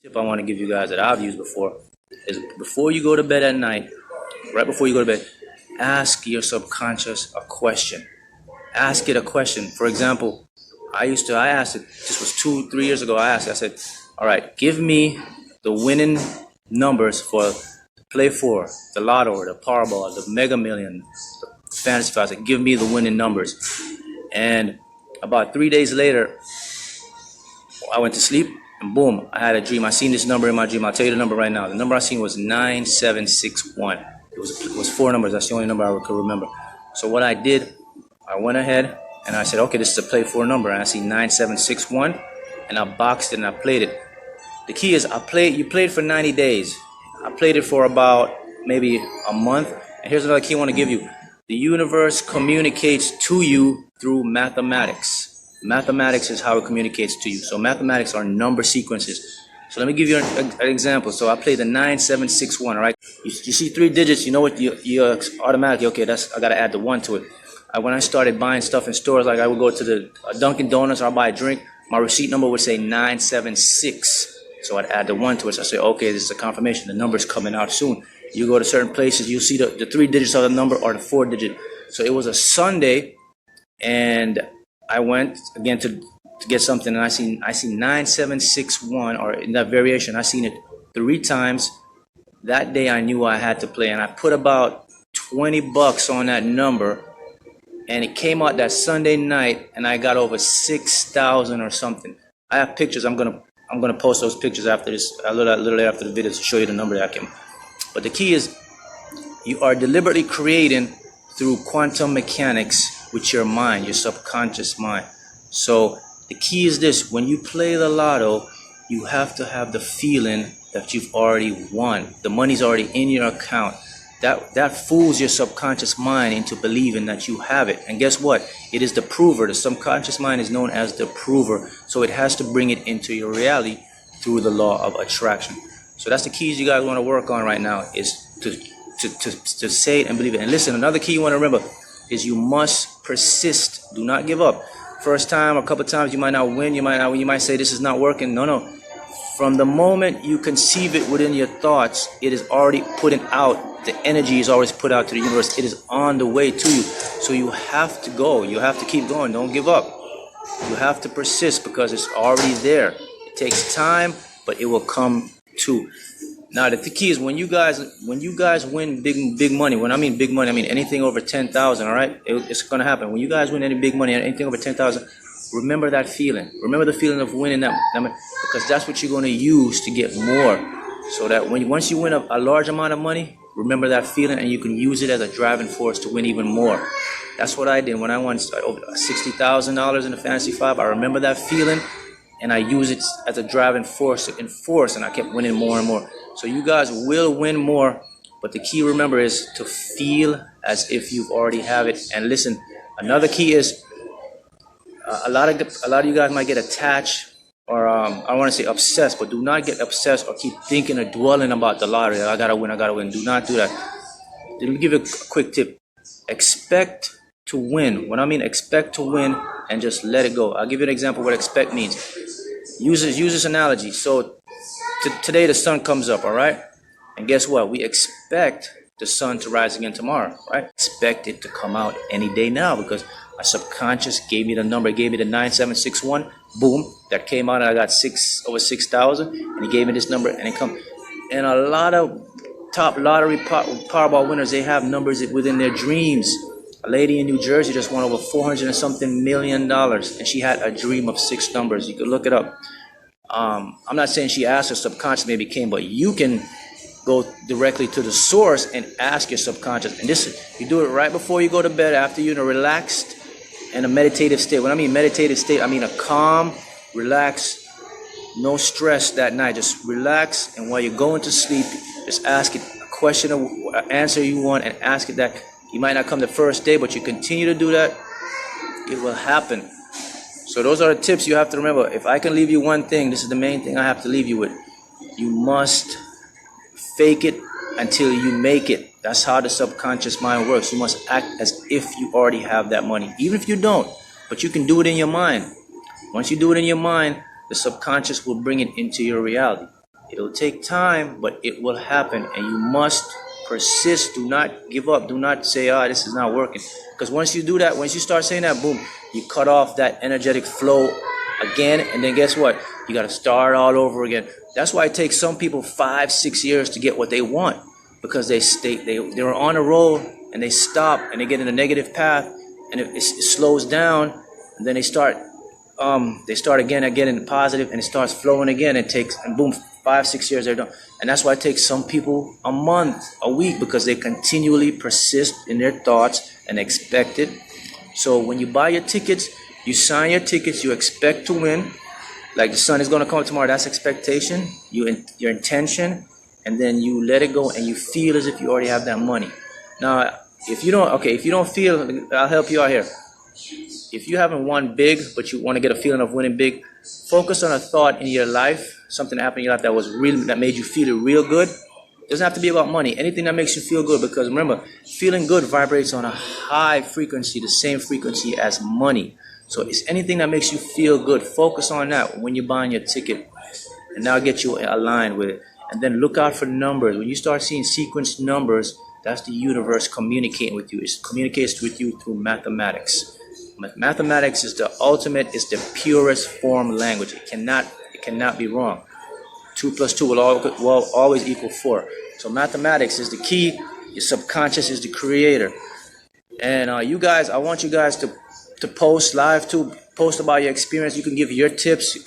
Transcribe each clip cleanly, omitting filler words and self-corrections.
Tip I want to give you guys that I've used before is before you go to bed at night, right before you go to bed, ask your subconscious a question. Ask it a question. For example, I asked it, this was 2-3 years ago, I said, all right, give me the winning numbers for Play 4, the Lotto, the Powerball, the Mega Million, the Fantasy Files. Give me the winning numbers. And about 3 days later, I went to sleep, and boom, I had a dream. I seen this number in my dream. I'll tell you the number right now. The number I seen was 9761. It was 4 numbers. That's the only number I could remember. So what I did, I went ahead and I said, okay, this is a Play 4 number. And I see 9761, and I boxed it and I played it. The key is you played for 90 days. I played it for about maybe a month. And here's another key I want to give you. The universe communicates to you through mathematics. Mathematics is how it communicates to you. So mathematics are number sequences. So let me give you an example. So I played the 9761, all right? You see 3 digits, you know what, you automatically, okay, I got to add the 1 to it. When I started buying stuff in stores, like I would go to the Dunkin' Donuts or I'll buy a drink, my receipt number would say 976. So I'd add the 1 to it. So I say, okay, this is a confirmation. The number's coming out soon. You go to certain places, you'll see the 3 digits of the number or the 4 digit. So it was a Sunday, and I went again to get something, and I see 9761, or in that variation, I seen it 3 times. That day I knew I had to play, and I put about 20 bucks on that number, and it came out that Sunday night, and I got over 6,000 or something. I have pictures. I'm gonna post those pictures after this, a little after the video, to show you the number that I came. But the key is, you are deliberately creating through quantum mechanics with your mind, your subconscious mind. So the key is this: when you play the lotto, you have to have the feeling that you've already won. The money's already in your account. That fools your subconscious mind into believing that you have it. And guess what? It is the prover. The subconscious mind is known as the prover. So it has to bring it into your reality through the law of attraction. So that's the keys you guys want to work on right now, is to say it and believe it. And listen, another key you want to remember is you must persist. Do not give up. First time, a couple times, you might not win. You might say this is not working. No. From the moment you conceive it within your thoughts, it is already putting out. The energy is always put out to the universe. It is on the way to you. So you have to go. You have to keep going. Don't give up. You have to persist because it's already there. It takes time, but it will come to. Now the key is when you guys win big money. When I mean big money, I mean anything over 10,000. All right, it's gonna happen. When you guys win any big money, anything over 10,000, remember that feeling. Remember the feeling of winning that, because that's what you're gonna use to get more. So that once you win a large amount of money, remember that feeling, and you can use it as a driving force to win even more. That's what I did when I won over $60,000 in the Fantasy 5. I remember that feeling, and I use it as a driving force to enforce, and I kept winning more and more. So you guys will win more, but the key, remember, is to feel as if you've already have it. And listen, another key is a lot of you guys might get attached, or I want to say obsessed, but do not get obsessed or keep thinking or dwelling about the lottery. I gotta win. Do not do that. Let me give you a quick tip. Expect to win. When I mean expect to win, and just let it go. I'll give you an example of what expect means. Use this analogy. So today the sun comes up, all right? And guess what? We expect the sun to rise again tomorrow, right? Expect it to come out any day now, because my subconscious gave me the number, gave me the 9761. Boom, that came out, and I got over 6,000, and he gave me this number, and it come. And a lot of top lottery Powerball winners, they have numbers within their dreams. A lady in New Jersey just won over $400 and something million, and she had a dream of 6 numbers. You could look it up. I'm not saying she asked her subconscious, maybe it came, but you can go directly to the source and ask your subconscious. And this, you do it right before you go to bed, after you're in a relaxed and a meditative state. When I mean meditative state, I mean a calm, relaxed, no stress that night. Just relax, and while you're going to sleep, just ask it a question, an answer you want, and ask it that. You might not come the first day, but you continue to do that, it will happen. So those are the tips you have to remember. If I can leave you one thing, this is the main thing I have to leave you with. You must fake it until you make it. That's how the subconscious mind works. You must act as if you already have that money, even if you don't, but you can do it in your mind. Once you do it in your mind, the subconscious will bring it into your reality. It'll take time, but it will happen, and you must persist. Do not give up. Do not say, "Ah, this is not working," because once you do that, once you start saying that, boom, you cut off that energetic flow again, and then guess what? You got to start all over again. That's why it takes some people 5-6 years to get what they want, because they're on a roll and they stop and they get in a negative path, and it slows down, and then they start again in positive, and it starts flowing again. It takes, and boom, 5-6 years they're done. And that's why it takes some people a month, a week, because they continually persist in their thoughts and expect it. So when you buy your tickets, you sign your tickets, you expect to win. Like the sun is going to come tomorrow, that's expectation, your intention, and then you let it go and you feel as if you already have that money. Now, if you don't feel, I'll help you out here. If you haven't won big, but you want to get a feeling of winning big, focus on a thought in your life, something that happened in your life that made you feel it real good. It doesn't have to be about money. Anything that makes you feel good, because remember, feeling good vibrates on a high frequency, the same frequency as money. So it's anything that makes you feel good. Focus on that when you're buying your ticket, and that'll get you aligned with it. And then look out for numbers. When you start seeing sequenced numbers, that's the universe communicating with you. It communicates with you through mathematics. Mathematics is the ultimate, is the purest form language. It cannot be wrong. 2 + 2 will always equal 4. So mathematics is the key. Your subconscious is the creator. And you guys, I want you guys to post live too. Post about your experience. You can give your tips.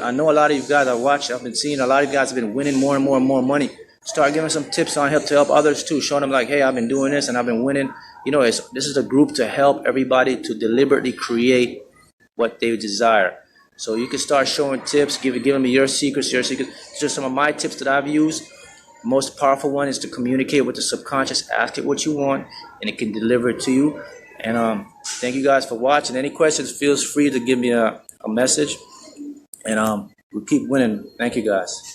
I know a lot of you guys I watch. I've been seeing a lot of you guys have been winning more and more and more money. Start giving some tips on to help others too. Showing them like, hey, I've been doing this and I've been winning. You know, this is a group to help everybody to deliberately create what they desire. So you can start showing tips, giving me your secrets. These are some of my tips that I've used. The most powerful one is to communicate with the subconscious. Ask it what you want, and it can deliver it to you. And thank you guys for watching. Any questions, feel free to give me a message. And we'll keep winning. Thank you guys.